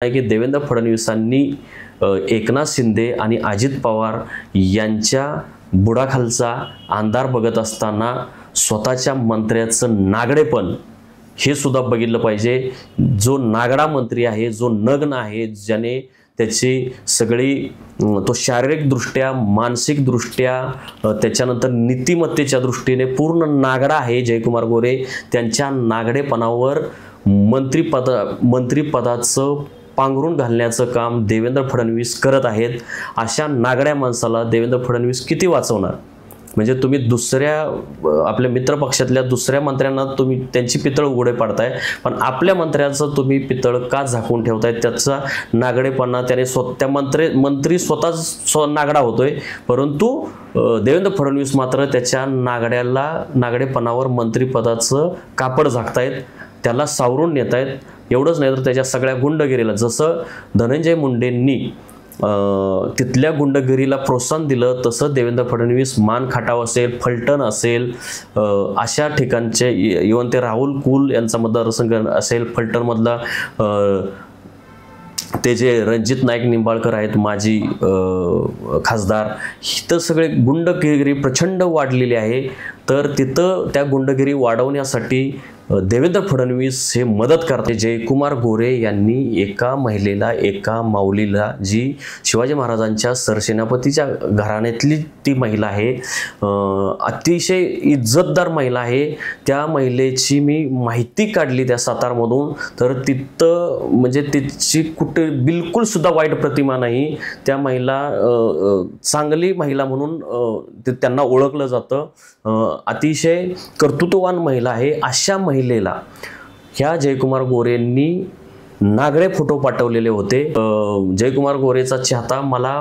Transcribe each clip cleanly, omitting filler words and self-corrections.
आहे की देवेंद्र फडणवीसांनी एकनाथ शिंदे आणि अजित पवार यांच्या बुडाखालचा अंधार बघत असताना स्वतःच्या मंत्र्याचं नागडेपण हे सुद्धा बघितलं पाहिजे। जो नागडा मंत्री आहे, जो नग्न आहे, ज्याने त्याची सगळी तो शारीरिकदृष्ट्या, मानसिकदृष्ट्या, त्याच्यानंतर नीतिमत्तेच्या दृष्टीने पूर्ण नागडा आहे जयकुमार गोरे, त्यांच्या नागडेपणावर मंत्रिपदाचं पांघरून घालण्याचं काम देवेंद्र फडणवीस करत आहेत। अशा नागड्या माणसाला देवेंद्र फडणवीस किती वाचवणार? म्हणजे तुम्ही दुसऱ्या आपल्या मित्रपक्षातल्या दुसऱ्या मंत्र्यांना तुम्ही त्यांची पितळ उघडे पाडताय, पण आपल्या मंत्र्याचं तुम्ही पितळ का झाकून ठेवताय? त्याचा नागडेपणा त्याने त्या मंत्री स्वतःच नागडा होतोय, परंतु देवेंद्र फडणवीस मात्र त्याच्या नागडेपणावर मंत्रिपदाचं कापड झाकतायत, त्याला सावरून नेत आहेत। एवढंच नाही तर त्याच्या सगळ्या गुंडगिरीला, जसं धनंजय मुंडेंनी तिथल्या गुंडगिरीला प्रोत्साहन दिलं, तसं देवेंद्र फडणवीस मानखटाव असेल, फलटण असेल, अशा ठिकाणचे इव्हन ते राहुल कुल यांचा मतदारसंघ असेल, फलटणमधला ते जे रणजित नाईक निंबाळकर आहेत माजी खासदार, तर सगळे गुंडगिरी प्रचंड वाढलेली आहे। तर तिथं त्या गुंडगिरी वाढवण्यासाठी देवेंद्र फडणवीस हे मदत करते। जयकुमार गोरे यांनी एका महिलेला, एका माऊलीला, जी शिवाजी महाराजांच्या सरसेनापतीच्या घराण्यातली ती महिला आहे, अतिशय इज्जतदार महिला आहे, त्या महिलेची मी माहिती काढली त्या सातारमधून, तर तिथं म्हणजे तिची कुठे बिलकुल सुद्धा वाईट प्रतिमा नाही। त्या महिला चांगली महिला म्हणून त्यांना ओळखलं जातं, अतिशय कर्तृत्ववान महिला आहे। अशा महिलेला ह्या जयकुमार गोरेंनी नागडे फोटो पाठवलेले होते। जयकुमार गोरेचा चाहता मला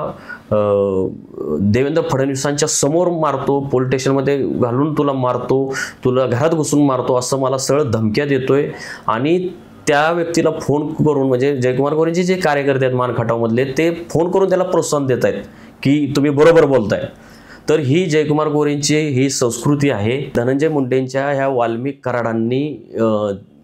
देवेंद्र फडणवीसांच्या समोर मारतो, पोलीस स्टेशनमध्ये घालून तुला मारतो, तुला घरात घुसून मारतो, असं मला सरळ धमक्या देतोय। आणि त्या व्यक्तीला फोन करून, म्हणजे जयकुमार गोरेंचे जे कार्यकर्ते आहेत मानखटावमधले, ते फोन करून त्याला प्रोत्साहन देत आहेत की तुम्ही बरोबर बोलताय। तर ही जयकुमार गोरेंची ही संस्कृती आहे। धनंजय मुंडेंच्या ह्या वाल्मिक कराडांनी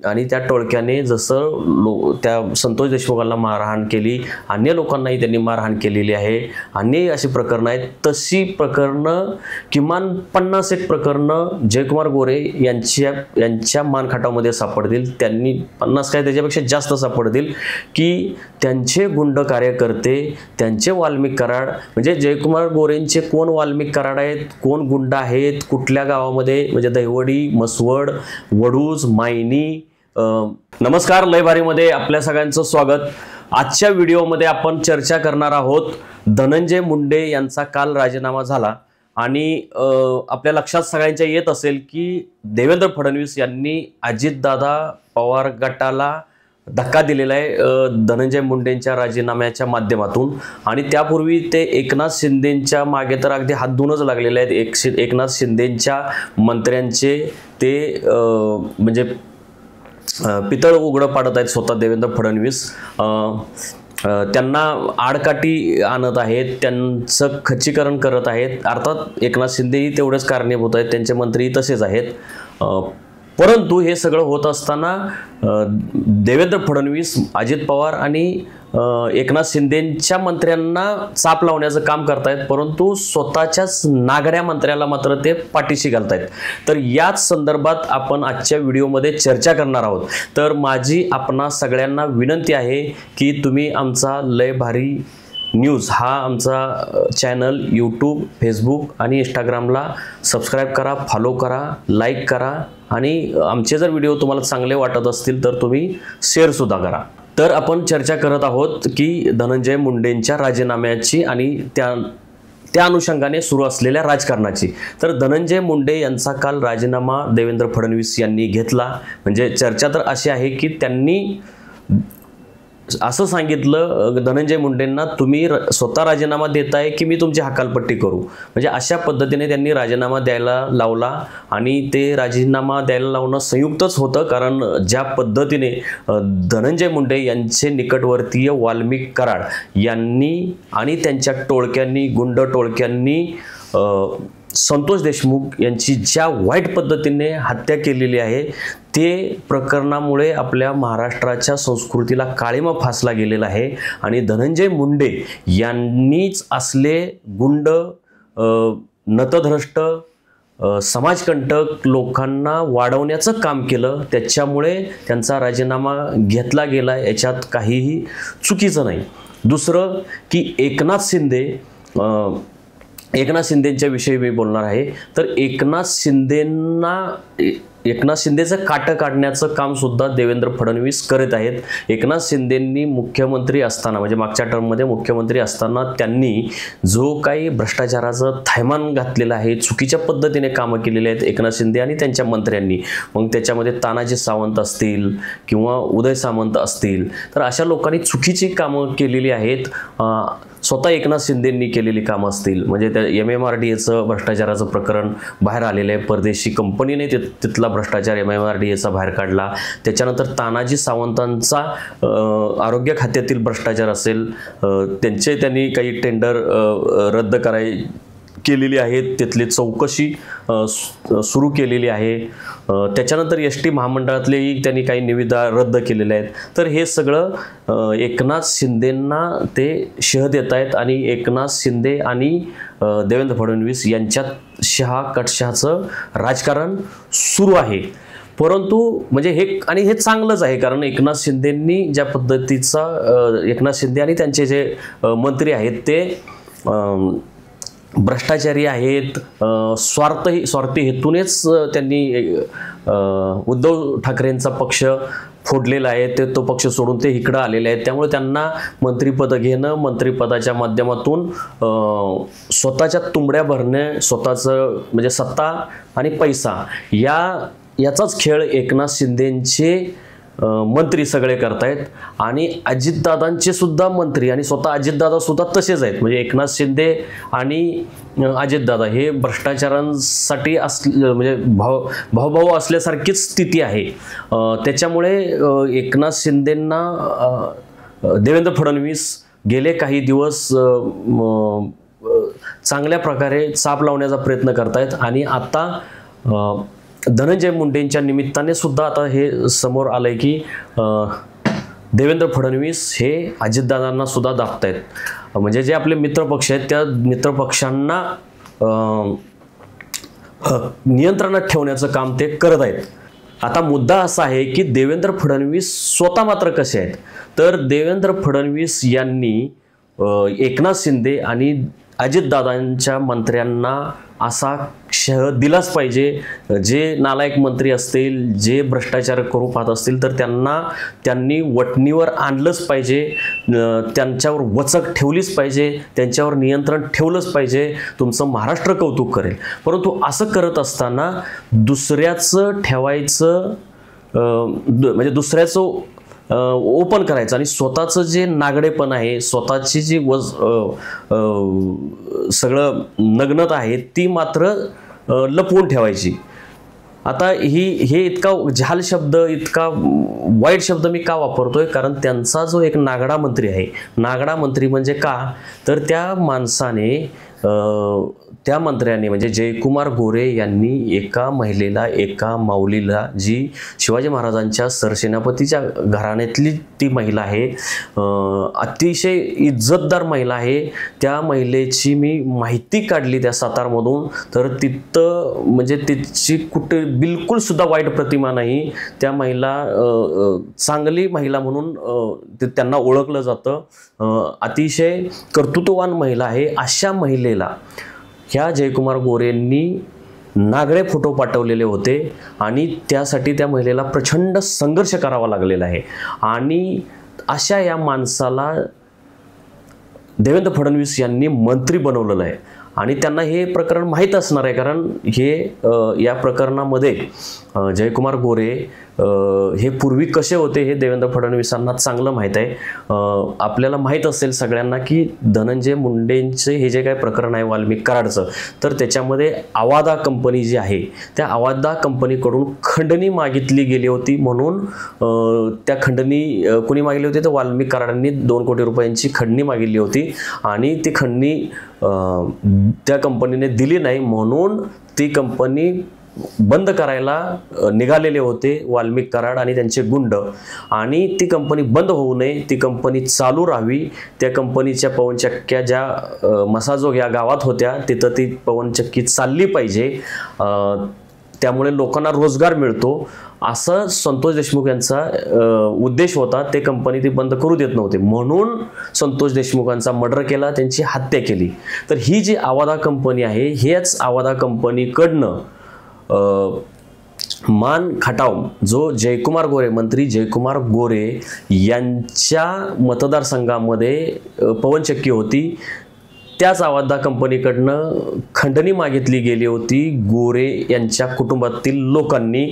आणि त्या टोळक्याने जसं त्या संतोष देशमुखांना मारहाण केली, अन्य लोकांनाही त्यांनी मारहाण केलेली आहे, अन्य अशी प्रकरणं आहेत, तशी प्रकरणं किमान 50 प्रकरणं जयकुमार गोरे यांच्या मानखटावमध्ये सापडतील। त्यांनी 50 काय त्याच्यापेक्षा जास्त सापडतील की त्यांचे गुंड कार्यकर्ते, त्यांचे वाल्मिक कराड, म्हणजे जयकुमार गोरेंचे कोण वाल्मिक कराड आहेत, कोण गुंड आहेत, कुठल्या गावामध्ये, म्हणजे दहिवडी, मसवड, वडूज, मायनी। नमस्कार, लय भारीमध्ये आपल्या सगळ्यांचं स्वागत। आजच्या व्हिडिओमध्ये आपण चर्चा करणार आहोत, धनंजय मुंडे यांचा काल राजीनामा झाला आणि आपल्या लक्षात सगळ्यांच्या येत असेल की देवेंद्र फडणवीस यांनी अजितदादा पवार गटाला धक्का दिलेला आहे धनंजय मुंडेंच्या राजीनाम्याच्या माध्यमातून। आणि त्यापूर्वी ते एकनाथ शिंदेंच्या मागे तर अगदी हात धुवूनच लागलेले आहेत। एकनाथ शिंदेंच्या मंत्र्यांचे ते म्हणजे पितळ उघडं पाडत आहेत स्वतः देवेंद्र फडणवीस, त्यांना आडकाठी आणत आहेत, त्यांचं खच्चीकरण करत आहेत। अर्थात एकनाथ शिंदेही तेवढेच कारणीभूत आहेत, त्यांचे मंत्रीही तसेच आहेत। परंतु हे सगळं होत असताना देवेंद्र फडणवीस, अजित पवार आणि एकनाथ शिंदेंच्या मंत्र्यांना चाप लावण्याचं काम करतायत, परंतु स्वतःच्याच नागड्या मंत्र्याला मात्र ते पाठीशी घालतायत। तर याच संदर्भात आपण आजच्या व्हिडिओमध्ये चर्चा करणार आहोत। तर माझी आपणा सगळ्यांना विनंती आहे की तुम्ही आमचा लय भारी न्यूज हा आमचा चॅनल यूट्यूब, फेसबुक आणि इंस्टाग्रामला सबस्क्राईब करा, फॉलो करा, लाईक करा, आणि आमचे जर व्हिडिओ तुम्हाला चांगले वाटत असतील तर तुम्ही शेअरसुद्धा करा। तर आपण चर्चा करत आहोत की धनंजय मुंडेंच्या राजीनाम्याची आणि त्या अनुषंगाने सुरू असलेल्या राजकारणाची। तर धनंजय मुंडे यांचा काल राजीनामा देवेंद्र फडणवीस यांनी घेतला। म्हणजे चर्चा तर अशी आहे की त्यांनी असं सांगितलं धनंजय मुंडेंना, तुम्ही स्वतः राजीनामा देताय की मी तुमची हकालपट्टी करू, म्हणजे अशा पद्धतीने त्यांनी राजीनामा द्यायला लावला। आणि ते राजीनामा द्यायला लावणं संयुक्तच होतं, कारण ज्या पद्धतीने धनंजय मुंडे यांचे निकटवर्तीय वाल्मिक कराड यांनी आणि त्यांच्या टोळक्यांनी, गुंड टोळक्यांनी संतोष देशमुख यांची ज्या वाईट पद्धतीने हत्या केलेली आहे ते प्रकरणामुळे आपल्या महाराष्ट्राच्या संस्कृतीला काळिमा फासला गेलेला आहे आणि धनंजय मुंडे यांनीच असले गुंड, नतद्रष्ट, समाजकंटक लोकांना वाढवण्याचं काम केलं, त्याच्यामुळे त्यांचा राजीनामा घेतला गेला, याच्यात काहीही चुकीचं नाही. दुसरं की एकनाथ शिंदेंच्या विषयी मी बोलणार आहे. तर एकनाथ शिंदेचं काटं काढण्याचं काम सुद्धा देवेंद्र फडणवीस करत आहेत. एकनाथ शिंदेंनी मुख्यमंत्री असताना म्हणजे मागच्या टर्ममध्ये मुख्यमंत्री असताना त्यांनी जो काही भ्रष्टाचाराचं थैमान घातलेलं आहे, चुकीच्या पद्धतीने कामं केलेली आहेत एकनाथ शिंदे आणि त्यांच्या मंत्र्यांनी. मग त्याच्यामध्ये तानाजी सावंत असतील किंवा उदय सामंत असतील, तर अशा लोकांनी चुकीची कामं केलेली आहेत. स्वतः एकनाथ शिंदेंनी केलेली कामं असतील, म्हणजे त्या MMRDAचं भ्रष्टाचाराचं प्रकरण बाहेर आलेलं आहे. परदेशी कंपनीने तिथला भ्रष्टाचार MMRDAचा बाहेर काढला. त्याच्यानंतर तानाजी सावंतांचा आरोग्य खात्यातील भ्रष्टाचार असेल, त्यांनी काही टेंडर रद्द केलेली आहेत, तिथली चौकशी सुरू केलेली आहे. त्याच्यानंतर ST महामंडळातलेही त्यांनी काही निविदा रद्द केलेल्या आहेत. तर हे सगळं एकनाथ शिंदेंना ते शह देत आहेत आणि एकनाथ शिंदे आणि देवेंद्र फडणवीस यांच्यात शहाचं राजकारण सुरू आहे. परंतु म्हणजे हे चांगलंच आहे, कारण एकनाथ शिंदेंनी ज्या पद्धतीचा एकनाथ शिंदे आणि त्यांचे जे मंत्री आहेत ते भ्रष्टाचारी आहेत, स्वार्थी हेतूनेच त्यांनी उद्धव ठाकरेंचा पक्ष फोडलेला आहे. तो पक्ष सोडून ते इकडं आलेले आहेत. त्यामुळे त्यांना मंत्रिपद घेणं, मंत्रिपदाच्या माध्यमातून स्वतःच्या तुंबड्या भरणे, स्वतःचं म्हणजे सत्ता आणि पैसा याचाच खेळ एकनाथ शिंदेंचे मंत्री सगळे करतायत. आणि अजितदादांचे सुद्धा मंत्री आणि स्वतः अजितदादा सुद्धा तसेच आहेत. म्हणजे एकनाथ शिंदे आणि अजितदादा हे भ्रष्टाचारांसाठी म्हणजे भाऊ असल्यासारखीच स्थिती आहे. त्याच्यामुळे एकनाथ शिंदेंना देवेंद्र फडणवीस गेले काही दिवस चांगल्या प्रकारे चाप लावण्याचा प्रयत्न करतायत. आणि आता धनंजय मुंडेंच्या निमित्ताने सुद्धा आता हे समोर आलंय की देवेंद्र फडणवीस हे अजितदादांना सुद्धा दाबतायत. म्हणजे जे आपले मित्रपक्ष आहेत त्या मित्रपक्षांना नियंत्रणात ठेवण्याचं काम ते करत आहेत. आता मुद्दा असा आहे की देवेंद्र फडणवीस स्वतः मात्र कसे आहेत. तर देवेंद्र फडणवीस यांनी एकनाथ शिंदे आणि अजितदादांच्या मंत्र्यांना असा शह दिलाच पाहिजे. जे नालायक मंत्री असतील, जे भ्रष्टाचार करू पाहत असतील, तर त्यांनी वटणीवर आणलंच पाहिजे, त्यांच्यावर वचक ठेवलीच पाहिजे, त्यांच्यावर नियंत्रण ठेवलंच पाहिजे. तुमचं महाराष्ट्र कौतुक करेल. परंतु असं करत असताना दुसऱ्याचं ठेवायचं म्हणजे दुसऱ्याचं ओपन करायचं आणि स्वतःचं जे नागडेपण आहे, स्वतःची जी सगळं नग्नता आहे ती मात्र लपवून ठेवायची. आता हे इतका झाल शब्द, इतका वाईट शब्द मी का वापरतोय, कारण त्यांचा जो एक नागडा मंत्री आहे, नागडा मंत्री म्हणजे का, तर त्या माणसाने त्या मंत्र्याने म्हणजे जयकुमार गोरे यांनी एका महिलेला, एका माऊलीला, जी शिवाजी महाराजांच्या सरसेनापतीच्या घराण्यातली ती महिला आहे, अतिशय इज्जतदार महिला आहे, त्या महिलेची मी माहिती काढली त्या सातारमधून, तर तिथं म्हणजे तिची कुठे बिलकुल सुद्धा वाईट प्रतिमा नाही. त्या महिला चांगली महिला म्हणून त्यांना ओळखलं जातं. अतिशय कर्तृत्ववान महिला आहे. अशा महिलेला ह्या जयकुमार गोरेंनी नागडे फोटो पाठवलेले होते आणि त्यासाठी त्या महिलेला प्रचंड संघर्ष करावा लागलेला आहे. आणि अशा या माणसाला देवेंद्र फडणवीस यांनी मंत्री बनवलेलं आहे आणि त्यांना हे प्रकरण माहीत असणार आहे, कारण हे या प्रकरणामध्ये जयकुमार गोरे हे पूर्वी कसे होते हे देवेंद्र फडणवीसांना चांगलं माहीत आहे. आपल्याला माहीत असेल सगळ्यांना की धनंजय मुंडेंचे हे जे काही प्रकरण आहे वाल्मिक कराडचं, तर त्याच्यामध्ये आवादा कंपनी जी आहे त्या आवादा कंपनीकडून खंडणी मागितली गेली होती. म्हणून त्या खंडणी कोणी मागितली होती तर वाल्मिक कराडांनी 2 कोटी रुपयांची खंडणी मागितली होती आणि ती खंडणी त्या कंपनीने दिली नाही. म्हणून ती कंपनी बंद करायला निघालेले होते वाल्मिक कराड आणि त्यांचे गुंड. आणि ती कंपनी बंद होऊ नये, ती कंपनी चालू राहावी. त्या कंपनीच्या पवनचक्क्या ज्या मसाजोग या गावात होत्या तिथं ती पवनचक्की चालली पाहिजे, त्यामुळे लोकांना रोजगार मिळतो, असं संतोष देशमुख यांचा उद्देश होता. ते कंपनी ती बंद करू देत नव्हते, म्हणून संतोष देशमुखांचा मर्डर केला, त्यांची हत्या केली. तर ही जी आवादा कंपनी आहे, हेच आवादा कंपनीकडनं मान खटाव जो जयकुमार गोरे, मंत्री जयकुमार गोरे यांच्या मतदारसंघामध्ये पवनचक्की होती, त्याच आवादा कंपनीकडनं खंडणी मागितली गेली होती गोरे यांच्या कुटुंबातील लोकांनी.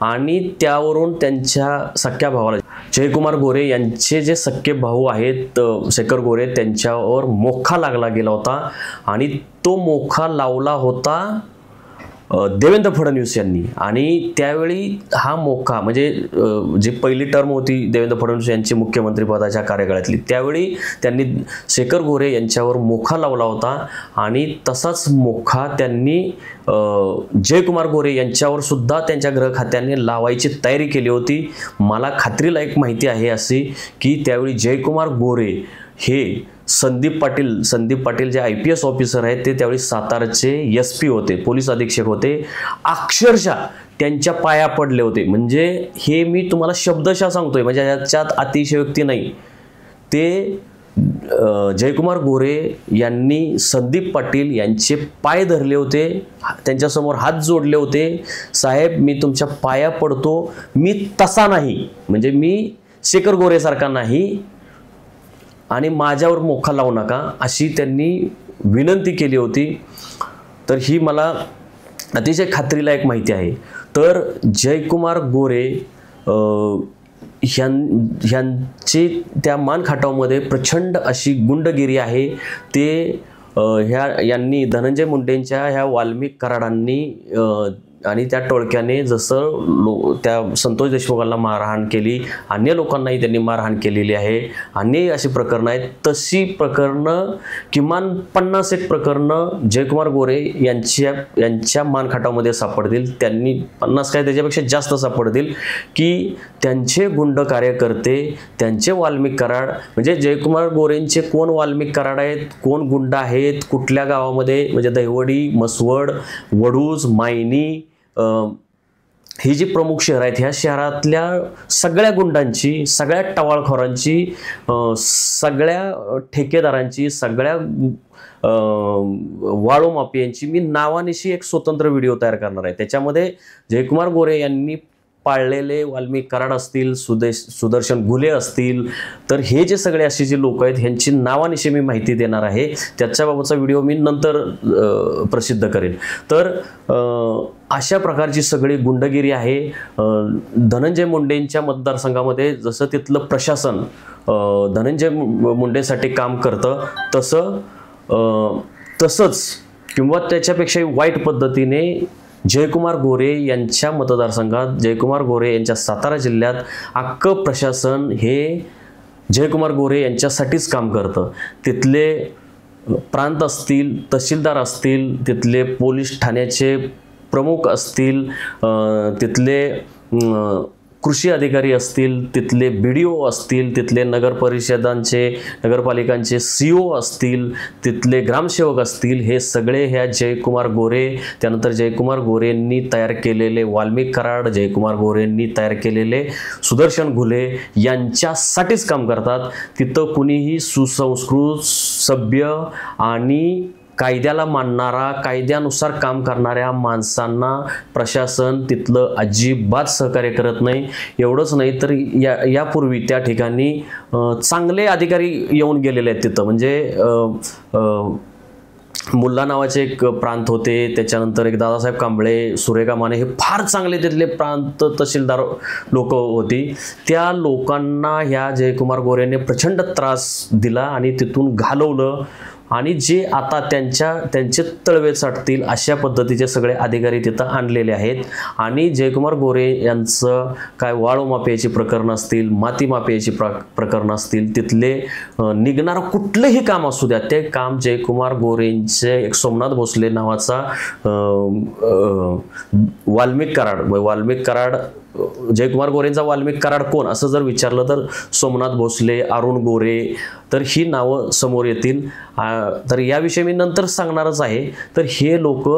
आणि त्यावरून त्यांच्या सख्या भावाला, जयकुमार गोरे यांचे जे सख्खे भाऊ आहेत शेखर गोरे, त्यांच्यावर मोखा लागला गेला होता. आणि तो मोखा लावला होता देवेंद्र फडणवीस यांनी. आणि त्यावेळी हा मोखा म्हणजे जी पहिली टर्म होती देवेंद्र फडणवीस यांची मुख्यमंत्री पदाच्या कार्यकाळातली, त्यावेळी त्यांनी शेखर गोरे यांच्यावर मोखा लावला होता. आणि तसाच मोखा त्यांनी जयकुमार गोरे यांच्यावर सुद्धा त्यांच्या गृह खात्याने लावायची तयारी केली होती. मला खात्रीलायक माहिती आहे अशी की त्यावेळी जयकुमार गोरे हे संदीप पाटील जे IPS ऑफिसर आहेत ते त्यावेळी सातारचे SP होते, पोलीस अधीक्षक होते, अक्षरशः त्यांच्या पाया पडले होते. म्हणजे हे मी तुम्हाला शब्दशः सांगतोय, म्हणजे याच्यात अतिशयोक्ती नाही. ते जयकुमार गोरे यांनी संदीप पाटील यांचे पाय धरले होते, त्यांच्यासमोर हात जोडले होते. साहेब, मी तुमच्या पाया पडतो, मी तसा नाही, म्हणजे मी शेखर गोरेसारखा नाही आणि माझ्यावर मोखा लावू नका, अशी त्यांनी विनंती केली होती. तर ही मला अतिशय खात्रीलायक माहिती आहे. तर जयकुमार गोरे ह्यांची त्या मानखटावमध्ये प्रचंड अशी गुंडगिरी आहे. ते यांनी धनंजय मुंडेंच्या ह्या वाल्मिक कराडांनी आणि त्या टोळक्याने जसं त्या संतोष देशमुखांना मारहाण केली, अन्य लोकांनाही त्यांनी मारहाण केलेली आहे, अन्य अशी प्रकरणं आहेत, तशी प्रकरणं किमान 50 प्रकरणं जयकुमार गोरे यांच्या मानखटावमध्ये सापडतील. त्यांनी 50 काय त्याच्यापेक्षा जास्त सापडतील की त्यांचे गुंड कार्यकर्ते, त्यांचे वाल्मिक कराड, म्हणजे जयकुमार गोरेंचे कोण वाल्मिक कराड आहेत, कोण गुंड आहेत, कुठल्या गावामध्ये, म्हणजे दहिवडी, मसवड, वडूज, मायनी, ही जी प्रमुख शहर आहेत, ह्या शहरातल्या सगळ्या गुंडांची, सगळ्या टवाळखोरांची, सगळ्या ठेकेदारांची, सगळ्या वाळू माफियांची मी नावानिशी एक स्वतंत्र व्हिडिओ तयार करणार आहे. त्याच्यामध्ये जयकुमार गोरे यांनी पाळलेले वाल्मिक कराड असतील, सुदर्शन घुले असतील, तर हे जे सगळे असे जे लोक आहेत ह्यांची नावानिशी मी माहिती देणार आहे. त्याच्याबाबतचा व्हिडिओ मी नंतर प्रसिद्ध करेन. तर अशा प्रकारची सगळी गुंडगिरी आहे. धनंजय मुंडेंच्या मतदारसंघामध्ये जसं तिथलं प्रशासन धनंजय मुंडेसाठी काम करतं, तसंच किंवा त्याच्यापेक्षाही वाईट पद्धतीने जयकुमार गोरे यांच्या मतदारसंघात, जयकुमार गोरे यांच्या सातारा जिल्ह्यात अख्खं प्रशासन हे जयकुमार गोरे यांच्यासाठीच काम करतं. तिथले प्रांत असतील, तहसीलदार असतील, तिथले पोलीस ठाण्याचे प्रमुख असतील, तिथले कृषी अधिकारी असतील, तिथले BDO असतील, तिथले नगरपालिकांचे CO असतील, तिथले ग्रामसेवक असतील, हे सगळे ह्या जयकुमार गोरे, त्यानंतर जयकुमार गोरेंनी तयार केलेले वाल्मिक कराड, जयकुमार गोरेंनी तयार केलेले सुदर्शन घुले यांच्यासाठीच काम करतात. तिथं कुणीही सुसंस्कृत, सभ्य आणि कायद्याला मानणारा, कायद्यानुसार काम करणाऱ्या माणसांना प्रशासन तिथलं अजिबात सहकार्य करत नाही. एवढंच नाही तर यापूर्वी त्या ठिकाणी चांगले अधिकारी येऊन गेलेले आहेत तिथं. म्हणजे मुल्ला नावाचे एक प्रांत होते, त्याच्यानंतर एक दादासाहेब कांबळे, सुरेखा माने, हे फार चांगले तिथले प्रांत तहसीलदार लोक होती. त्या लोकांना ह्या जयकुमार गोरेने प्रचंड त्रास दिला आणि तिथून घालवलं आणि जे आता त्यांचे तळवे चाटतील अशा पद्धतीचे सगळे अधिकारी तिथं आणलेले आहेत. आणि जयकुमार गोरे यांचं काय वाळू माफियाची प्रकरणं असतील, माती माफियाची प्रकरणं असतील, तिथले निघणारं कुठलंही काम असू द्या, ते काम जयकुमार गोरेंचे एक सोमनाथ भोसले नावाचा वाल्मिक कराड जयकुमार गोरेंचा वाल्मिक कराड कोण असं जर विचारलं तर सोमनाथ भोसले, अरुण गोरे, तर ही नावं समोर येतील. तर याविषयी मी नंतर सांगणारच आहे. तर हे लोक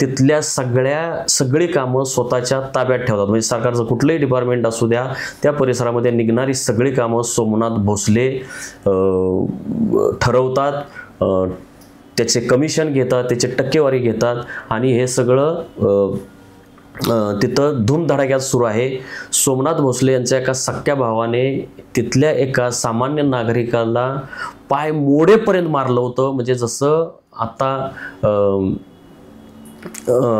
तिथल्या सगळी कामं स्वतःच्या ताब्यात ठेवतात. म्हणजे सरकारचं कुठलंही डिपार्टमेंट असू द्या, त्या परिसरामध्ये निघणारी सगळी कामं सोमनाथ भोसले ठरवतात, त्याचे कमिशन घेतात, त्याची टक्केवारी घेतात आणि हे सगळं तिथं धूमधडाक्यात सुरू आहे. सोमनाथ भोसले यांच्या एका सख्या भावाने तिथल्या एका सामान्य नागरिकाला पाय मोडेपर्यंत मारलं होतं. म्हणजे जसं आता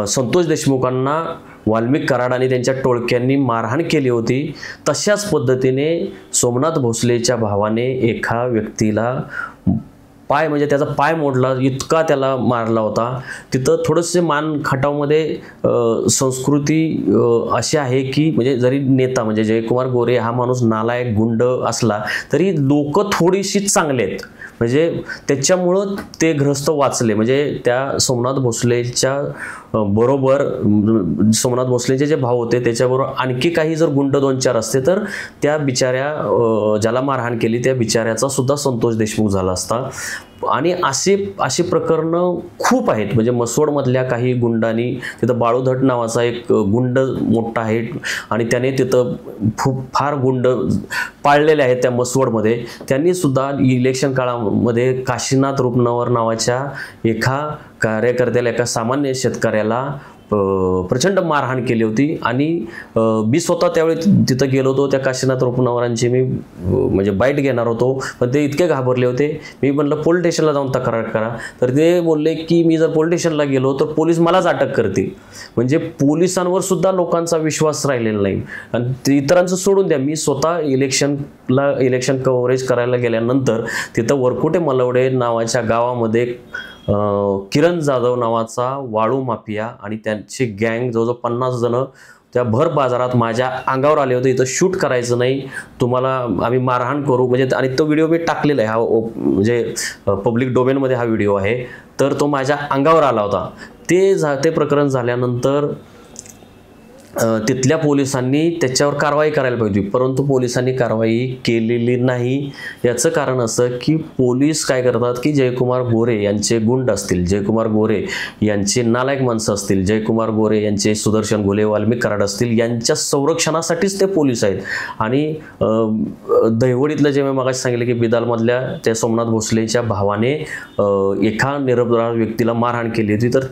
संतोष देशमुखांना वाल्मिक कराड आणि त्यांच्या टोळक्यांनी मारहाण केली होती, तशाच पद्धतीने सोमनाथ भोसलेच्या भावाने एका व्यक्तीला म्हणजे त्याचा पाय मोडला, इतका त्याला मारला होता. तिथं थोडंसे मान खटावमध्ये संस्कृती अशी आहे की म्हणजे जरी नेता म्हणजे जयकुमार गोरे हा माणूस नालायक गुंड असला तरी लोक थोडीशी चांगले आहेत. म्हणजे त्याच्यामुळं ते ग्रस्त वाचले. म्हणजे त्या सोमनाथ भोसलेच्या बरोबर सोमनाथ भोसलेचे जे भाऊ होते त्याच्याबरोबर आणखी काही जर गुंड 2-4 असते तर त्या बिचाऱ्या ज्याला मारहाण केली त्या बिचाऱ्याचा सुद्धा संतोष देशमुख झाला असता. आणि अशी प्रकरणं खूप आहेत. म्हणजे मसवडमधल्या काही गुंडांनी तिथं बाळूधट नावाचा एक गुंड मोठा आहे आणि त्याने तिथं फार गुंड पाळलेले आहेत त्या मसवडमध्ये. त्यांनी सुद्धा इलेक्शन काळामध्ये काशीनाथ रूपनवर नावाच्या एका कार्यकर्त्याला, एका सामान्य शेतकऱ्याला प्रचंड मारहाण केली होती. आणि मी स्वतः त्यावेळी तिथं गेलो होतो. त्या काशीनाथ रूपनवरांची मी म्हणजे बाईट घेणार होतो, पण ते इतके घाबरले होते. मी म्हणलं पोलीस स्टेशनला जाऊन तक्रार करा. तर ते बोलले की मी जर पोलीस स्टेशनला गेलो तर पोलीस मलाच अटक करतील. म्हणजे पोलिसांवर सुद्धा लोकांचा विश्वास राहिलेला नाही. आणि इतरांचं सोडून द्या, मी स्वतः इलेक्शन कव्हरेज करायला गेल्यानंतर तिथं वरकुटे मलवडे नावाच्या गावामध्ये किरण जाधव नावाचा वाळू माफिया आणि त्यांची गँग जवळजवळ 50 जण त्या भर बाजारात माझ्या अंगावर आले होते. इथं शूट करायचं नाही, तुम्हाला आम्ही मारहाण करू. म्हणजे आणि तो व्हिडिओ मी टाकलेला आहे, हा म्हणजे पब्लिक डोमेनमध्ये हा व्हिडिओ आहे. तर तो माझ्या अंगावर आला होता. ते प्रकरण झाल्यानंतर तिथल्या पोलिसांनी त्याच्यावर कारवाई करायला पाहिजे, परंतु पोलिसांनी कारवाई केलेली नाही. याचं कारण असं की पोलीस काय करतात की जयकुमार गोरे यांचे गुंड असतील, जयकुमार गोरे यांचे नालायक माणसं असतील, जयकुमार गोरे यांचे सुदर्शन घोले, वाल्मिक कराड असतील, यांच्या संरक्षणासाठीच ते पोलीस आहेत. आणि दहिवडीतलं जे मी मगाशी सांगितलं की बिदालमधल्या त्या सोमनाथ भोसलेच्या भावाने एका निरपराध व्यक्तीला मारहाण केली होती. तर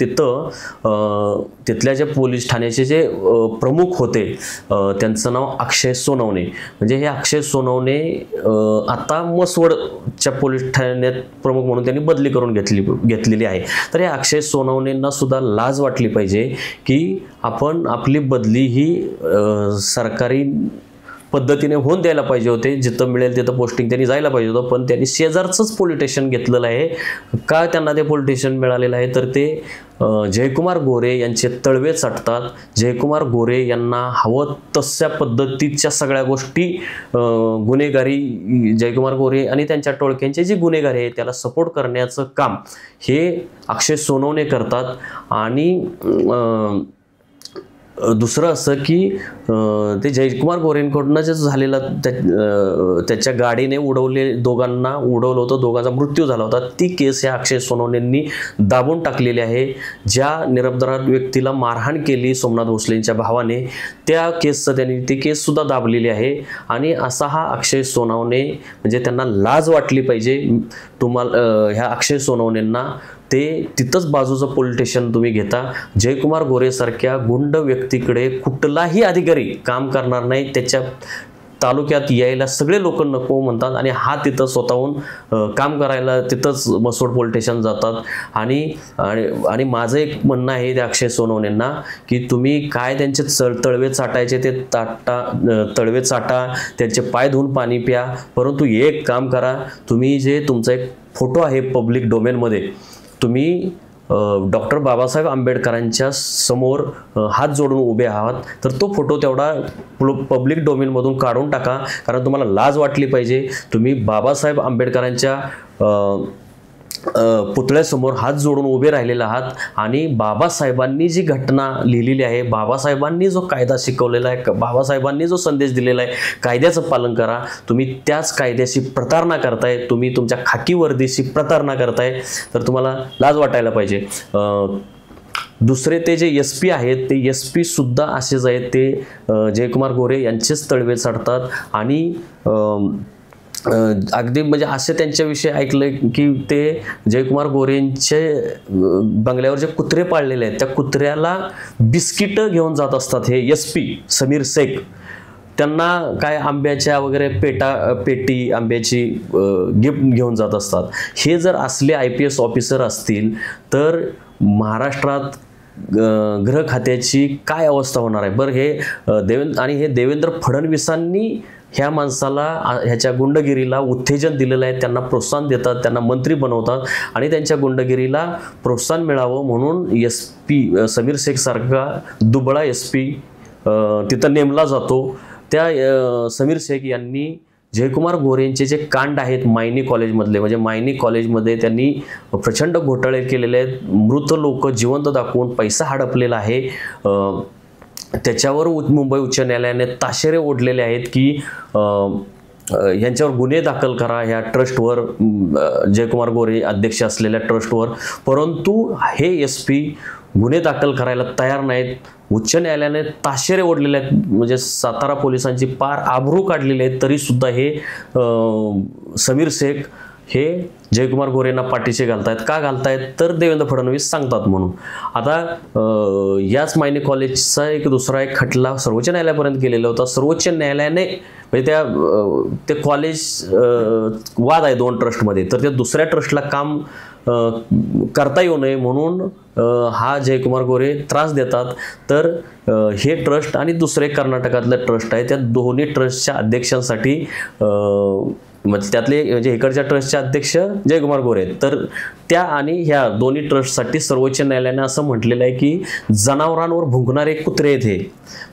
तिथल्या जे पोलीस ठाण्याचे जे प्रमुख होते त्यांचं नाव अक्षय सोनवणे. म्हणजे हे अक्षय सोनवणे आता मसवडच्या पोलीस ठाण्यात प्रमुख म्हणून त्यांनी बदली करून घेतलेली आहे. तर हे अक्षय सोनवणेंना सुद्धा लाज वाटली पाहिजे की आपण आपली बदली ही सरकारी पद्धतीने होऊन द्यायला पाहिजे होते. जिथं मिळेल तिथं पोस्टिंग त्यांनी जायला पाहिजे होतं, पण त्यांनी शेजारचंच पोलीस स्टेशन घेतलेलं आहे. का त्यांना ते पोलीस स्टेशन मिळालेलं आहे तर ते जयकुमार गोरे यांचे तळवे चाटतात. जयकुमार गोरे यांना हवं तशा पद्धतीच्या सगळ्या गोष्टी गुन्हेगारी जयकुमार गोरे आणि त्यांच्या टोळक्यांचे जे गुन्हेगारी आहे त्याला सपोर्ट करण्याचं काम हे अक्षय सोनवणे करतात. आणि दुसरं असं की ते जयकुमार गोरेंकडून जे झालेलं त्याच्या गाडीने दोघांना उडवलं होतं, दोघांचा मृत्यू झाला होता, ती केस या अक्षय सोनवणेंनी दाबून टाकलेली आहे. ज्या निरपराध व्यक्तीला मारहाण केली सोमनाथ भोसलेंच्या भावाने त्या केसचं त्यांनी ती केस सुद्धा दाबलेली आहे. आणि असा हा अक्षय सोनवणे म्हणजे त्यांना लाज वाटली पाहिजे. ह्या अक्षय सोनवणेंना ते तिथंच बाजूचं पोलीस स्टेशन तुम्ही घेता. जयकुमार गोरे सारख्या गुंड व्यक्तीकडे कुठलाही अधिकारी काम करणार नाही. तालुक्यात यायला सगळे लोक नको म्हणतात आणि हा तिथं स्वतःहून काम करायला तिथंच मसवड पोलीस स्टेशन जातात. आणि माझं एक म्हणणं आहे त्या अक्षय सोनवणेंना की तुम्ही काय त्यांचे तळवे चाटायचे ते तळवे चाटा, त्यांचे पाय धुवून पाणी प्या, परंतु एक काम करा, तुम्ही जे तुमचा एक फोटो आहे पब्लिक डोमेनमध्ये, तुम्ही डॉक्टर बाबासाहेब आंबेडकरांच्या समोर हात जोडून उभे आहात, तर तो फोटो तेवढा पब्लिक डोमेनमधून काढून टाका. कारण तुम्हाला लाज वाटली पाहिजे. तुम्ही बाबासाहेब आंबेडकरांच्या पुतळ्यासमोर हात जोडून उभे राहिलेले आहात आणि बाबासाहेबांनी जी घटना लिहिलेली आहे, बाबासाहेबांनी जो कायदा शिकवलेला आहे, बाबासाहेबांनी जो संदेश दिलेला आहे, कायद्याचं पालन करा. तुम्ही त्याच कायद्याची प्रतारणा करताय, तुम्ही तुमच्या खाकी वर्दीची प्रतारणा करताय, तर तुम्हाला लाज वाटायला पाहिजे. दुसरे ते जे SP आहेत ते SP सुद्धा असेच आहेत. ते जयकुमार गोरे यांचेच तळवे चढतात आणि अगदी म्हणजे असे त्यांच्याविषयी ऐकलं की ते जयकुमार गोरेंचे बंगल्यावर जे कुत्रे पाळलेले आहेत त्या कुत्र्याला बिस्किटं घेऊन जात असतात हे SP समीर शेख. त्यांना काय आंब्याच्या वगैरे पेटी आंब्याची गिफ्ट घेऊन जात असतात. हे जर असले IPS ऑफिसर असतील तर महाराष्ट्रात गृह खात्याची काय अवस्था होणार आहे बरं. हे देवेंद्र फडणवीसांनी ह्या माणसाला ह्याच्या गुंडगिरीला उत्तेजन दिलेलं आहे. त्यांना प्रोत्साहन देतात, त्यांना मंत्री बनवतात आणि त्यांच्या गुंडगिरीला प्रोत्साहन मिळावं म्हणून SP समीर शेख सारखा दुबळा SP तिथं नेमला जातो. त्या समीर शेख यांनी जयकुमार गोरेंचे जे कांड आहेत मायनी कॉलेजमधले, म्हणजे मायनी कॉलेजमध्ये त्यांनी प्रचंड घोटाळे केलेले आहेत. मृत लोक जिवंत दाखवून पैसा हडपलेला आहे. त्याच्यावर मुंबई उच्च न्यायालयाने ताशेरे ओढलेले आहेत की यांच्यावर गुन्हे दाखल करा ह्या ट्रस्टवर, जयकुमार गोरे अध्यक्ष असलेल्या ट्रस्टवर. परंतु हे SP गुन्हे दाखल करायला तयार नाहीत. उच्च न्यायालयाने ताशेरे ओढलेले आहेत, म्हणजे सातारा पोलिसांची पार आबरू काढलेली आहे. तरीसुद्धा हे समीर शेख हे जयकुमार गोरेंना पाठीशी घालतायत. का घालतायत तर देवेंद्र फडणवीस सांगतात म्हणून. आता याच मायनी कॉलेजचा दुसरा एक खटला सर्वोच्च न्यायालयापर्यंत गेलेला होता. सर्वोच्च न्यायालयाने म्हणजे ते कॉलेज वाद आहे 2 ट्रस्टमध्ये, तर त्या दुसऱ्या ट्रस्टला काम करता येऊ नये म्हणून हा जयकुमार गोरे त्रास देतात. तर हे ट्रस्ट आणि दुसरे कर्नाटकातलं ट्रस्ट आहे, त्या दोन्ही ट्रस्टच्या अध्यक्षांसाठी त्यातले म्हणजे इकडच्या ट्रस्टचे अध्यक्ष जयकुमार गोरे आहेत. तर त्या आणि ह्या दोन्ही ट्रस्टसाठी सर्वोच्च न्यायालयाने असं म्हटलेलं आहे की जनावरांवर भुंकणारे कुत्रे आहेत हे.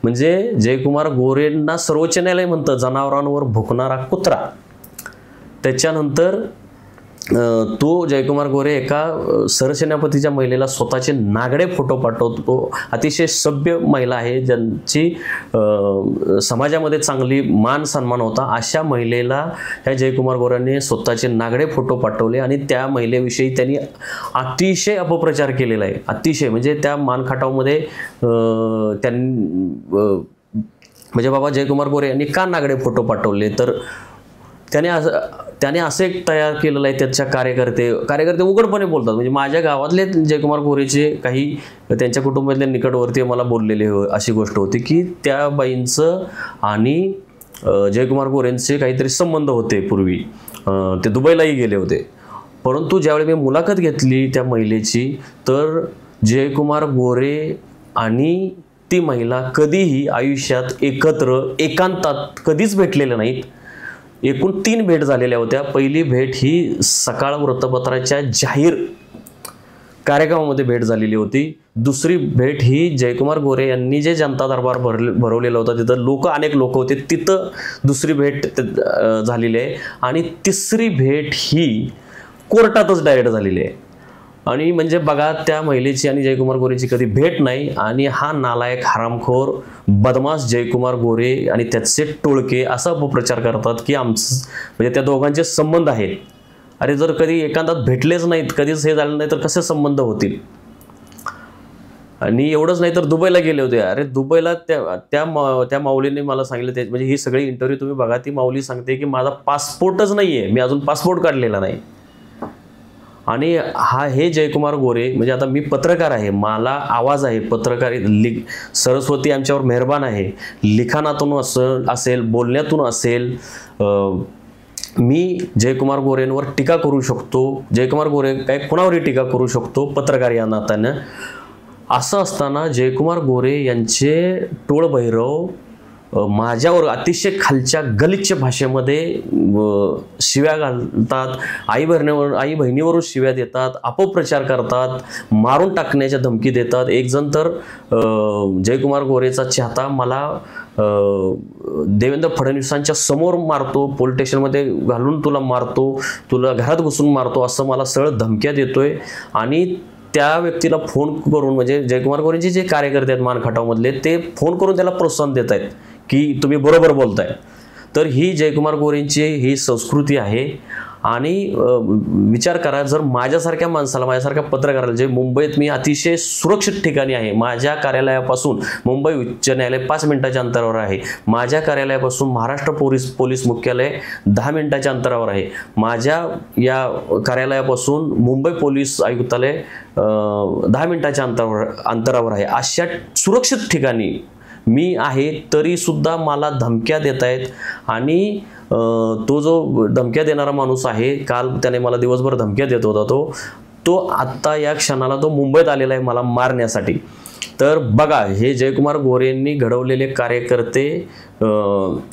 म्हणजे जयकुमार गोरेंना सर्वोच्च न्यायालय म्हणतं जनावरांवर भुंकणारा कुत्रा. त्याच्यानंतर तो जयकुमार गोरे एका सरसेनापतीच्या महिलेला स्वतःचे नागडे फोटो पाठवतो. अतिशय सभ्य महिला आहे, ज्यांची समाजामध्ये चांगली मान सन्मान होता. अशा महिलेला ह्या जयकुमार गोरेंनी स्वतःचे नागडे फोटो पाठवले आणि त्या महिलेविषयी त्यांनी अतिशय अपप्रचार केलेला आहे. अतिशय म्हणजे त्या मानखटावमध्ये त्यांनी म्हणजे बाबा जयकुमार गोरे यांनी का नागडे फोटो पाठवले, तर त्याने असं एक तयार केलेलं आहे. त्याच्या कार्यकर्ते उघडपणे बोलतात. म्हणजे माझ्या गावातले जयकुमार गोरेचे काही त्यांच्या कुटुंबातले निकटवर्ती मला बोललेले अशी गोष्ट होती की त्या बाईंचं आणि जयकुमार गोरेंचे काहीतरी संबंध होते पूर्वी. ते दुबईलाही गेले होते. परंतु ज्यावेळी मी मुलाखत घेतली त्या महिलेची, तर जयकुमार गोरे आणि ती महिला कधीही आयुष्यात एकत्र एकांतात कधीच भेटलेले नाहीत. एकूण 3 भेट झालेल्या होत्या. पहिली भेट ही सकाळ वृत्तपत्राच्या जाहीर कार्यक्रमामध्ये भेट झालेली होती. दुसरी भेट ही जयकुमार गोरे यांनी जे जनता दरबार भरवलेला होता, तिथं अनेक लोक होते, तिथं दुसरी भेट झालेली आहे. आणि तिसरी भेट ही कोर्टातच डायरेक्ट झालेली आहे. आणि म्हणजे बघा, त्या महिलेची आणि जयकुमार गोरेची कधी भेट नाही. आणि हा नालायक हरामखोर बदमाश जयकुमार गोरे आणि त्याचे टोळके असा अपप्रचार करतात की म्हणजे त्या दोघांचे संबंध आहेत. अरे जर कधी एकांतात भेटलेच नाहीत, कधीच हे झालं नाही, तर कसे संबंध होतील. आणि एवढंच नाही तर दुबईला गेले होते. अरे दुबईला त्या माऊलीने मला सांगितलं, म्हणजे ही सगळी इंटरव्ह्यू तुम्ही बघा, ती माऊली सांगते की माझा पासपोर्टच नाही आहे, मी अजून पासपोर्ट काढलेला नाही. आणि हे जयकुमार गोरे म्हणजे आता मी पत्रकार आहे, मला आवाज आहे, पत्रकार सरस्वती आमच्यावर मेहरबान आहे, लिखाणातून असेल बोलण्यातून असेल, मी जयकुमार गोरेंवर टीका करू शकतो, जयकुमार गोरे काय कुणावरही टीका करू शकतो पत्रकार या नात्यानं. असं असताना जयकुमार गोरे यांचे टोळ भैरव माझ्यावर अतिशय खालच्या गलिच्छ भाषेमध्ये शिव्या घालतात, आई बहिणीवरून शिव्या देतात, अपप्रचार करतात, मारून टाकण्याच्या धमकी देतात. एक जण तर जयकुमार गोरेचा चाहता मला देवेंद्र फडणवीसांच्या समोर मारतो, पोलीस स्टेशनमध्ये घालून तुला मारतो, तुला घरात घुसून मारतो, असं मला सरळ धमक्या देतोय. आणि त्या व्यक्तीला फोन करून म्हणजे जयकुमार गोरेंचे जे कार्यकर्ते आहेत मानखटावमधले ते फोन करून त्याला प्रोत्साहन देत आहेत की तुम्ही बरोबर बोलताय. तर ही जयकुमार गोरेंची ही संस्कृती आहे. आणि विचार करा, जर माझ्यासारख्या माणसाला, माझ्यासारख्या पत्रकाराला, जे मुंबईत मी अतिशय सुरक्षित ठिकाणी आहे, माझ्या कार्यालयापासून मुंबई उच्च न्यायालय 5 मिनिटाच्या अंतरावर आहे, माझ्या कार्यालयापासून महाराष्ट्र पोलीस मुख्यालय 10 मिनिटाच्या अंतरावर आहे, माझ्या या कार्यालयापासून मुंबई पोलीस आयुक्तालय 10 मिनिटाच्या अंतरावर आहे, अशा सुरक्षित ठिकाणी मी आहे, तरी सुद्धा मला धमक्या देत आहेत. आणि तो जो धमक्या देणारा माणूस आहे, काल त्याने मला दिवसभर धमक्या देत होता, तो आत्ता या क्षणाला तो मुंबईत आलेला आहे मला मारण्यासाठी. तर बघा, हे जयकुमार गोरेंनी घडवलेले कार्यकर्ते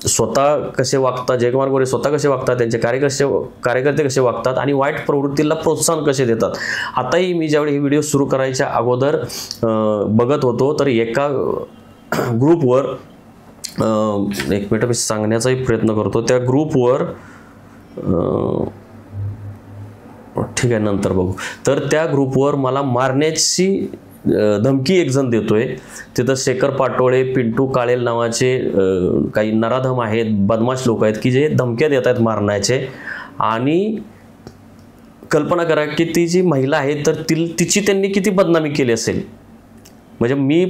स्वतः कसे वागतात, जयकुमार गोरे स्वतः कसे वागतात, त्यांचे कार्यकर्ते कसे वागतात आणि वाईट प्रवृत्तीला प्रोत्साहन कसे देतात. आताही मी ज्यावेळी ही व्हिडिओ सुरू करायच्या अगोदर बघत होतो, तर एका ग्रुपवर एक मिनिट मी सांगण्याचाही प्रयत्न करतो. त्या ग्रुपवर ठीक आहे नंतर बघू. तर त्या ग्रुपवर मला मारण्याची धमकी एक जण देतोय. तिथं शेखर पाटोळे, पिंटू काळेल नावाचे काही नराधम आहेत, बदमाश लोक आहेत की जे धमक्या देत आहेत मारण्याचे. आणि कल्पना करा की ती जी महिला आहे तर तिची त्यांनी किती बदनामी केली असेल. म्हणजे मी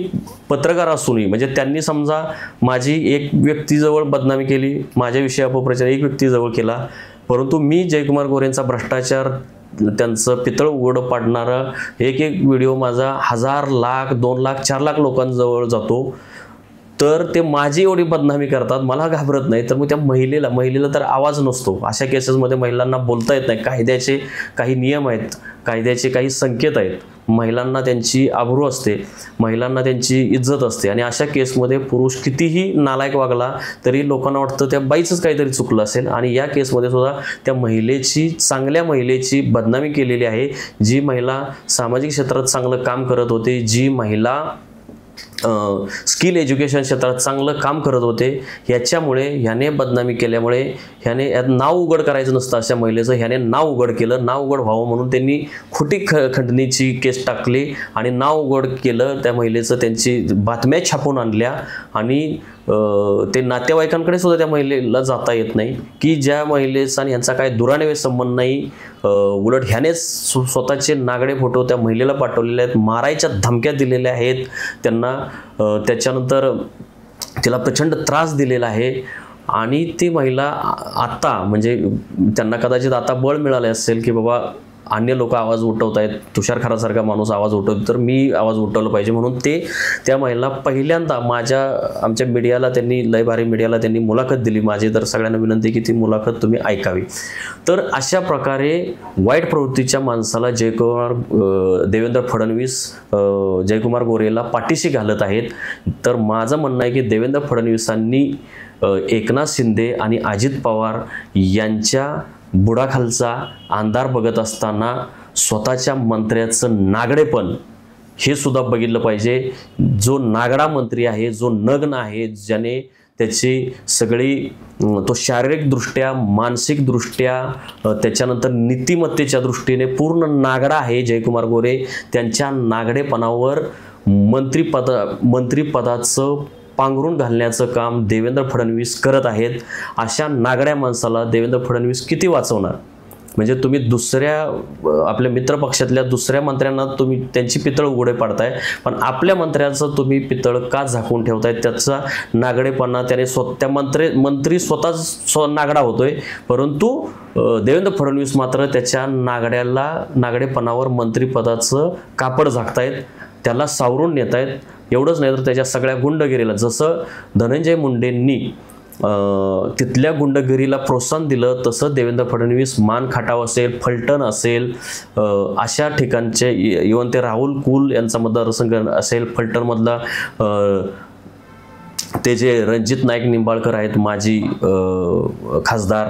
पत्रकार असूनही म्हणजे त्यांनी समजा माझी एक व्यक्तीजवळ बदनामी केली, माझ्याविषयी अपप्रचार एक व्यक्तीजवळ केला, परंतु मी जयकुमार गोरेंचा भ्रष्टाचार, त्यांचं पितळ उघडं पाडणारा एक व्हिडिओ माझा 1000, लाख, 2 लाख, 4 लाख लोकांजवळ जातो. तर ते माझी एवढी बदनामी करतात, मला घाबरत नाही. तर मग त्या महिलेला तर आवाज नसतो. अशा केसेसमध्ये महिलांना बोलता येत नाही. कायद्याचे काही नियम आहेत, कायद्याचे काही संकेत आहेत. महिलांना त्यांची आबरू असते, महिलांना त्यांची इज्जत असते. आणि अशा केसमध्ये पुरुष कितीही नालायक वागला तरी लोकांना वाटतं त्या बाईचंच काहीतरी चुकलं असेल. आणि या केसमध्ये सुद्धा त्या चांगल्या महिलेची बदनामी केलेली आहे. जी महिला सामाजिक क्षेत्रात चांगलं काम करत होते, जी महिला स्किल एज्युकेशन क्षेत्रात चांगलं काम करत होते, ह्याच्यामुळे ह्याने बदनामी केल्यामुळे ह्याने नाव उघड करायचं नसतं अशा महिलेचं, ह्याने नाव उघड केलं. नाव उघड व्हावं म्हणून त्यांनी खोटी खंडणीची केस टाकली आणि नाव उघड केलं त्या महिलेचं. त्यांची बातम्या छापून आणल्या आणि ते नातेवाईकांकडे सुद्धा त्या महिलेला जाता येत नाही की ज्या महिलेचा आणि ह्यांचा काय दुरान्वयी संबंध नाही. उलट ह्यानेच स्वतःचे नागडे फोटो त्या महिलेला पाठवलेले आहेत, मारायच्या धमक्या दिलेल्या आहेत त्यांना. त्याच्यानंतर तिला प्रचंड त्रास दिलेला आहे. आणि ती महिला आत्ता म्हणजे त्यांना कदाचित आता बळ मिळाले असेल की बाबा अन्य लोक आवाज उठवत आहेत, तुषार खरासारखा माणूस आवाज उठवतो तर मी आवाज उठवलं पाहिजे म्हणून त्या महिला पहिल्यांदा आमच्या मीडियाला त्यांनी, लय भारी मीडियाला त्यांनी मुलाखत दिली माझी. तर सगळ्यांना विनंती की ती मुलाखत तुम्ही ऐकावी. तर अशा प्रकारे वाईट प्रवृत्तीच्या माणसाला देवेंद्र फडणवीस जयकुमार गोरेला पाठीशी घालत आहेत. तर माझं म्हणणं आहे की देवेंद्र फडणवीसांनी एकनाथ शिंदे आणि अजित पवार यांच्या बुडाखालचा अंधार बघत असताना स्वतःच्या मंत्र्याचं नागडेपण हे सुद्धा बघितलं पाहिजे. जो नागडा मंत्री आहे, जो नग्न आहे, ज्याने त्याची सगळी तो शारीरिकदृष्ट्या, मानसिकदृष्ट्या, त्याच्यानंतर नीतिमत्तेच्या दृष्टीने पूर्ण नागडा आहे जयकुमार गोरे. त्यांच्या नागडेपणावर मंत्रिपदाचं पांघरून घालण्याचं काम देवेंद्र फडणवीस करत आहेत. अशा नागड्या माणसाला देवेंद्र फडणवीस किती वाचवणार? म्हणजे तुम्ही दुसऱ्या आपल्या मित्रपक्षातल्या दुसऱ्या मंत्र्यांना तुम्ही त्यांची पितळ उघडे पाडताय, पण आपल्या मंत्र्याचं तुम्ही पितळ का झाकून ठेवताय? त्याचा नागडेपणा त्याने त्या मंत्री स्वतःच नागडा होतोय, परंतु देवेंद्र फडणवीस मात्र त्याच्या नागडेपणावर मंत्रिपदाचं कापड झाकतायत, त्याला सावरून नेत आहेत. एवढंच नाही तर त्याच्या सगळ्या गुंडगिरीला, जसं धनंजय मुंडेंनी तिथल्या गुंडगिरीला प्रोत्साहन दिलं, तसं देवेंद्र फडणवीस मान खटाव असेल, फलटण असेल, अशा ठिकाणचे इव्हन ते राहुल कुल यांचा मतदारसंघ असेल, फलटणमधला ते जे रणजित नाईक निंबाळकर आहेत माजी खासदार,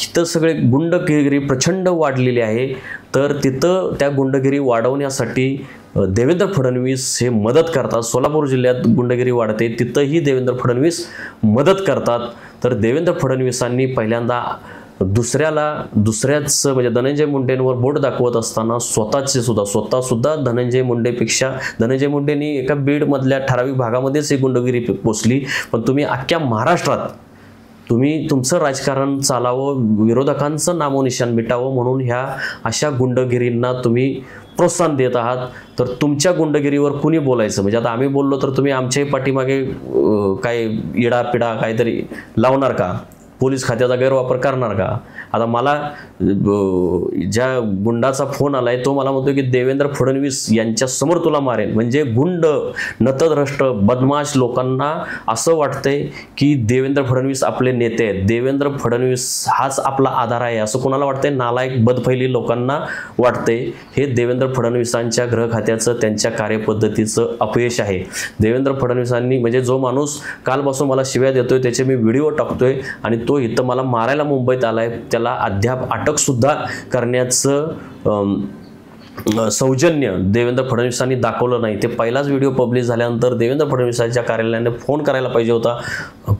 इथं सगळे गुंडगिरी प्रचंड वाढलेली आहे. तर तिथं त्या गुंडगिरी वाढवण्यासाठी देवेंद्र फडणवीस हे मदत करतात. सोलापूर जिल्ह्यात गुंडगिरी वाढते, तिथंही देवेंद्र फडणवीस मदत करतात. तर देवेंद्र फडणवीसांनी पहिल्यांदा दुसऱ्याच म्हणजे धनंजय मुंडेंवर बोट दाखवत असताना स्वतः सुद्धा धनंजय मुंडेंनी एका बीडमधल्या ठराविक भागामध्येच ही गुंडगिरी पोचली. पण तुम्ही अख्ख्या महाराष्ट्रात तुम्ही तुमचं राजकारण चालावं, विरोधकांचं नामोनिशाण मिटावं म्हणून ह्या अशा गुंडगिरींना तुम्ही प्रोत्साहन देत आहात. तर तुमच्या गुंडगिरीवर कुणी बोलायचं? म्हणजे आता आम्ही बोललो तर तुम्ही आमच्याही पाठीमागे काय इडापिडा काहीतरी लावणार का? पोलीस खात्याचा गैरवापर करणार का? आता मला ज्या गुंडाचा फोन आलाय तो मला म्हणतो की देवेंद्र फडणवीस यांच्या समोर तुला मारेन. म्हणजे गुंड, नतद्रष्ट, बदमाश लोकांना असं वाटतंय की देवेंद्र फडणवीस आपले नेते आहेत, देवेंद्र फडणवीस हाच आपला आधार आहे, असं कोणाला वाटतंय? नालायक बदफैली लोकांना वाटतंय. हे देवेंद्र फडणवीसांच्या गृह खात्याचं, त्यांच्या कार्यपद्धतीचं अपयश आहे. देवेंद्र फडणवीसांनी म्हणजे जो माणूस कालपासून मला शिव्या देतोय, त्याचे मी व्हिडिओ टाकतोय आणि तो इथं मला मारायला मुंबईत आलाय, त्याला अद्याप अटक सुद्धा करण्याचं सौजन्य देवेंद्र फडणवीसांनी दाखवलं नाही. ते पहिलाच व्हिडिओ पब्लिश झाल्यानंतर देवेंद्र फडणवीसांच्या कार्यालयाने फोन करायला पाहिजे होता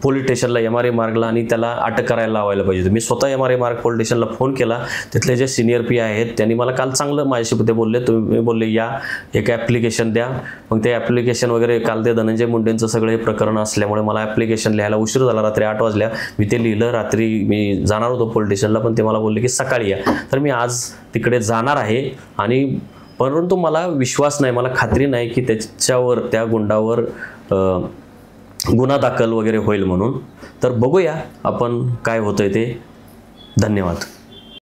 पोलीस स्टेशनला, MRA मार्गला, आणि त्याला अटक करायला लावायला पाहिजे होतं. मी स्वतः MRA मार्ग पोलीस स्टेशनला फोन केला. तिथले जे सिनियर PI आहेत त्यांनी मला काल चांगलं माझ्याशी ते बोलले, तुम्ही बोलले या एक ॲप्लिकेशन द्या. मग ते ॲप्लिकेशन वगैरे काल ते धनंजय मुंडेंचं सगळं हे प्रकरण असल्यामुळे मला ॲप्लिकेशन लिहायला उशीर झाला. रात्री 8 वाजल्या. मी ते लिहिलं. रात्री मी जाणार होतो पोलीस स्टेशनला, पण ते मला बोलले की सकाळी या. तर मी आज तिकडे जाणार आहे. आणि परंतु मला विश्वास नाही, मला खात्री नाही की त्याच्यावर, त्या गुंडावर गुन्हा दाखल वगैरे होईल म्हणून. तर बघूया आपण काय होतंय ते. धन्यवाद.